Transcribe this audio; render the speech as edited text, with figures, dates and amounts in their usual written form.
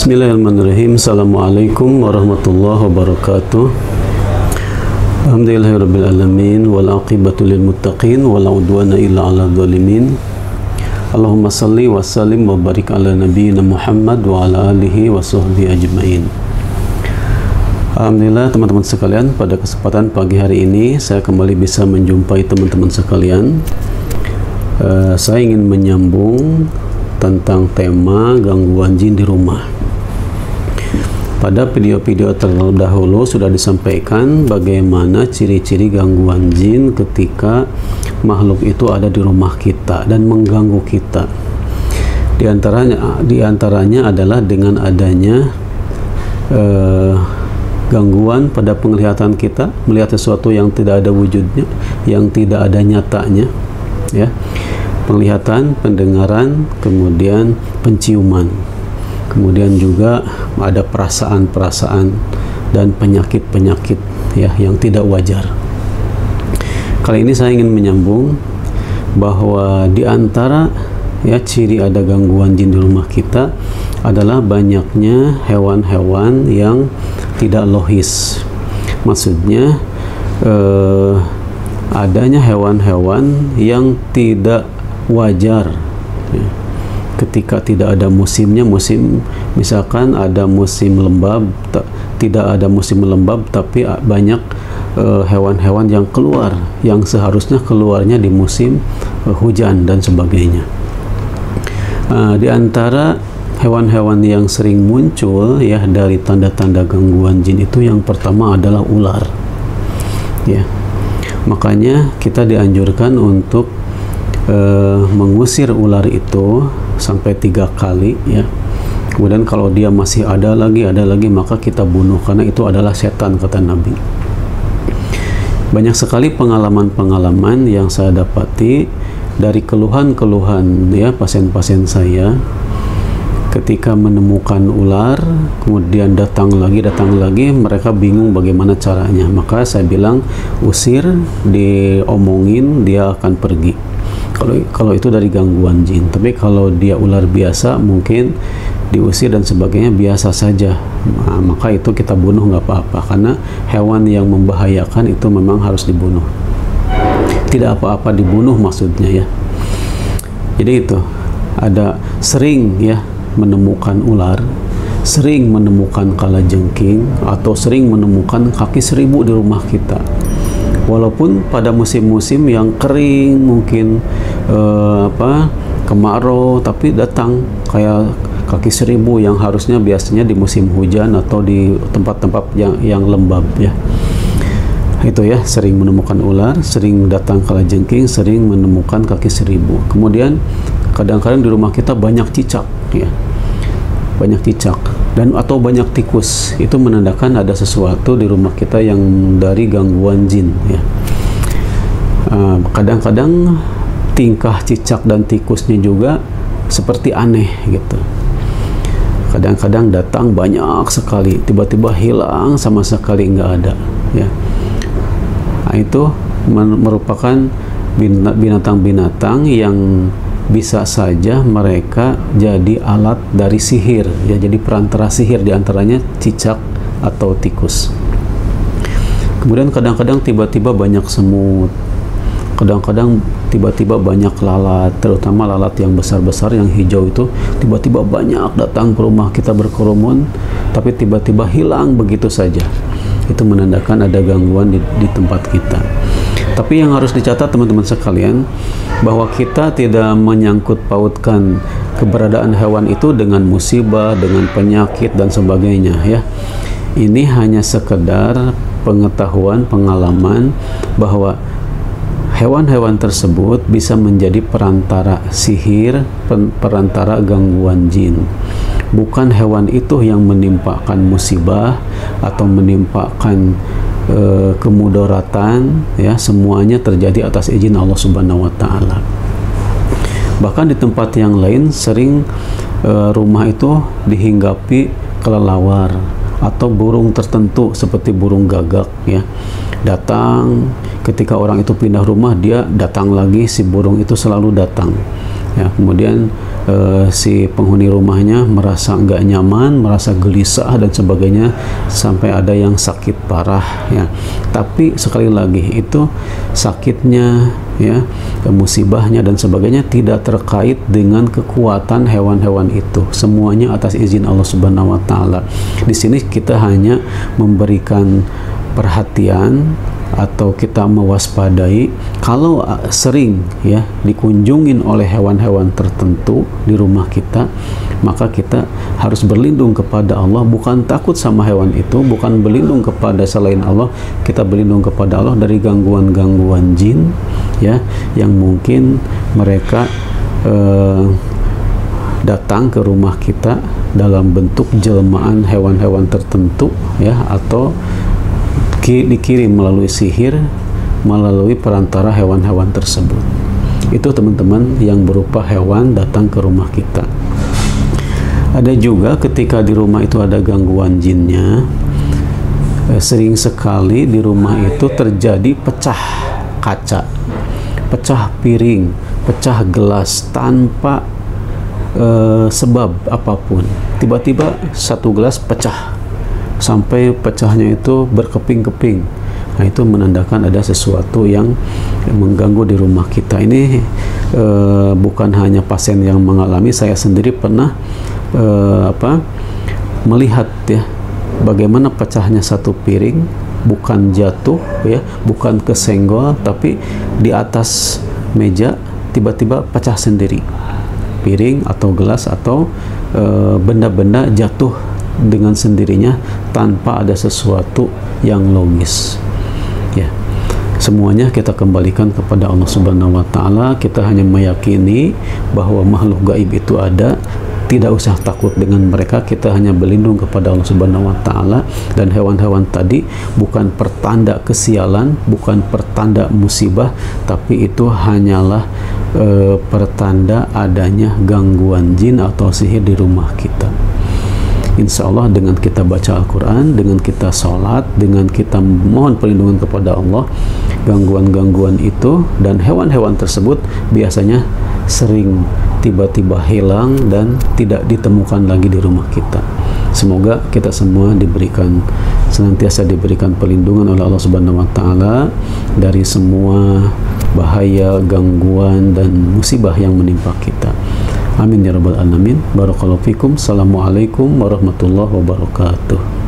Bismillahirrahmanirrahim. Assalamualaikum warahmatullahi wabarakatuh. Alhamdulillahirabbil alamin wal aqibatu lil muttaqin wala udwana illa 'alal zalimin. Allahumma shalli wa sallim wa barik ala nabiyyina Muhammad wa ala alihi wa sahbihi ajmain. Alhamdulillah teman-teman sekalian, pada kesempatan pagi hari ini saya kembali bisa menjumpai teman-teman sekalian. Saya ingin menyambung tentang tema gangguan jin di rumah. Pada video-video terdahulu sudah disampaikan bagaimana ciri-ciri gangguan jin ketika makhluk itu ada di rumah kita dan mengganggu kita. Di antaranya adalah dengan adanya gangguan pada penglihatan kita, melihat sesuatu yang tidak ada wujudnya, yang tidak ada nyatanya, ya. Penglihatan, pendengaran, kemudian penciuman. Kemudian juga ada perasaan-perasaan dan penyakit-penyakit, ya, yang tidak wajar. Kali ini saya ingin menyambung bahwa di antara, ya, ciri ada gangguan jin di rumah kita adalah banyaknya hewan-hewan yang tidak logis. Maksudnya adanya hewan-hewan yang tidak wajar, ya. Ketika tidak ada musimnya, misalkan ada musim lembab, tidak ada musim lembab, tapi banyak hewan-hewan yang keluar, yang seharusnya keluarnya di musim hujan dan sebagainya. Di antara hewan-hewan yang sering muncul, ya, dari tanda-tanda gangguan jin itu yang pertama adalah ular, ya. Makanya kita dianjurkan untuk mengusir ular itu sampai 3 kali, ya. Kemudian kalau dia masih ada lagi, maka kita bunuh, karena itu adalah setan, kata Nabi. Banyak sekali pengalaman-pengalaman yang saya dapati dari keluhan-keluhan, ya, pasien-pasien saya ketika menemukan ular, kemudian datang lagi, mereka bingung bagaimana caranya. Maka saya bilang, usir, diomongin, dia akan pergi. Kalau itu dari gangguan jin. Tapi kalau dia ular biasa, mungkin diusir dan sebagainya biasa saja. Nah, maka itu kita bunuh, nggak apa-apa, karena hewan yang membahayakan itu memang harus dibunuh. Tidak apa-apa dibunuh maksudnya, ya. Jadi itu ada sering, ya, menemukan ular, sering menemukan kalajengking, atau sering menemukan kaki seribu di rumah kita. Walaupun pada musim-musim yang kering, mungkin kemarau, tapi datang kayak kaki seribu yang harusnya biasanya di musim hujan atau di tempat-tempat yang lembab, ya. Itu, ya, sering menemukan ular, sering datang kalajengking, sering menemukan kaki seribu. Kemudian kadang-kadang di rumah kita banyak cicak, ya, banyak cicak atau banyak tikus. Itu menandakan ada sesuatu di rumah kita yang dari gangguan jin, ya. Kadang-kadang tingkah cicak dan tikusnya juga seperti aneh, gitu. Kadang-kadang datang banyak sekali, tiba-tiba hilang sama sekali, nggak ada, ya. Nah, itu merupakan binatang-binatang yang bisa saja mereka jadi alat dari sihir, ya, jadi perantara sihir, diantaranya cicak atau tikus. Kemudian kadang-kadang tiba-tiba banyak semut, kadang-kadang tiba-tiba banyak lalat, terutama lalat yang besar-besar yang hijau itu tiba-tiba banyak datang ke rumah kita berkerumun, tapi tiba-tiba hilang begitu saja. Itu menandakan ada gangguan di tempat kita. Tapi yang harus dicatat teman-teman sekalian, bahwa kita tidak menyangkut pautkan keberadaan hewan itu dengan musibah, dengan penyakit dan sebagainya, ya. Ini hanya sekedar pengetahuan, pengalaman bahwa hewan-hewan tersebut bisa menjadi perantara sihir, perantara gangguan jin. Bukan hewan itu yang menimpakan musibah atau menimpakan kemudaratan, ya. Semuanya terjadi atas izin Allah Subhanahu wa Ta'ala. Bahkan di tempat yang lain sering rumah itu dihinggapi kelelawar atau burung tertentu seperti burung gagak, ya. Datang ketika orang itu pindah rumah, dia datang lagi, si burung itu selalu datang, ya. Kemudian si penghuni rumahnya merasa nggak nyaman, merasa gelisah dan sebagainya, sampai ada yang sakit parah ya. Tapi sekali lagi itu sakitnya ya, musibahnya dan sebagainya tidak terkait dengan kekuatan hewan-hewan itu. Semuanya atas izin Allah Subhanahu wa taala. Di sini kita hanya memberikan perhatian atau kita mewaspadai kalau sering ya dikunjungin oleh hewan-hewan tertentu di rumah kita, maka kita harus berlindung kepada Allah, bukan takut sama hewan itu, bukan berlindung kepada selain Allah, kita berlindung kepada Allah dari gangguan-gangguan jin ya, yang mungkin mereka datang ke rumah kita dalam bentuk jelmaan hewan-hewan tertentu ya, atau dikirim melalui sihir, melalui perantara hewan-hewan tersebut. Itu teman-teman yang berupa hewan datang ke rumah kita. Ada juga ketika di rumah itu ada gangguan jinnya, sering sekali di rumah itu terjadi pecah kaca, pecah piring, pecah gelas tanpa sebab apapun. Tiba-tiba satu gelas pecah sampai pecahnya itu berkeping-keping. Nah, itu menandakan ada sesuatu yang mengganggu di rumah kita. Ini bukan hanya pasien yang mengalami, saya sendiri pernah melihat ya bagaimana pecahnya satu piring, bukan jatuh ya, bukan kesenggol, tapi di atas meja tiba-tiba pecah sendiri. Piring atau gelas atau benda-benda jatuh dengan sendirinya tanpa ada sesuatu yang logis ya. Semuanya kita kembalikan kepada Allah Subhanahu wa taala. Kita hanya meyakini bahwa makhluk gaib itu ada, tidak usah takut dengan mereka, kita hanya berlindung kepada Allah Subhanahu wa taala. Dan hewan-hewan tadi bukan pertanda kesialan, bukan pertanda musibah, tapi itu hanyalah pertanda adanya gangguan jin atau sihir di rumah kita. Insya Allah dengan kita baca Al-Quran, dengan kita sholat, dengan kita mohon perlindungan kepada Allah, gangguan-gangguan itu dan hewan-hewan tersebut biasanya sering tiba-tiba hilang dan tidak ditemukan lagi di rumah kita. Semoga kita semua senantiasa diberikan perlindungan oleh Allah Subhanahu wa taala dari semua bahaya, gangguan dan musibah yang menimpa kita. Amin ya rabbal alamin. Barakallahu fikum. Assalamualaikum warahmatullahi wabarakatuh.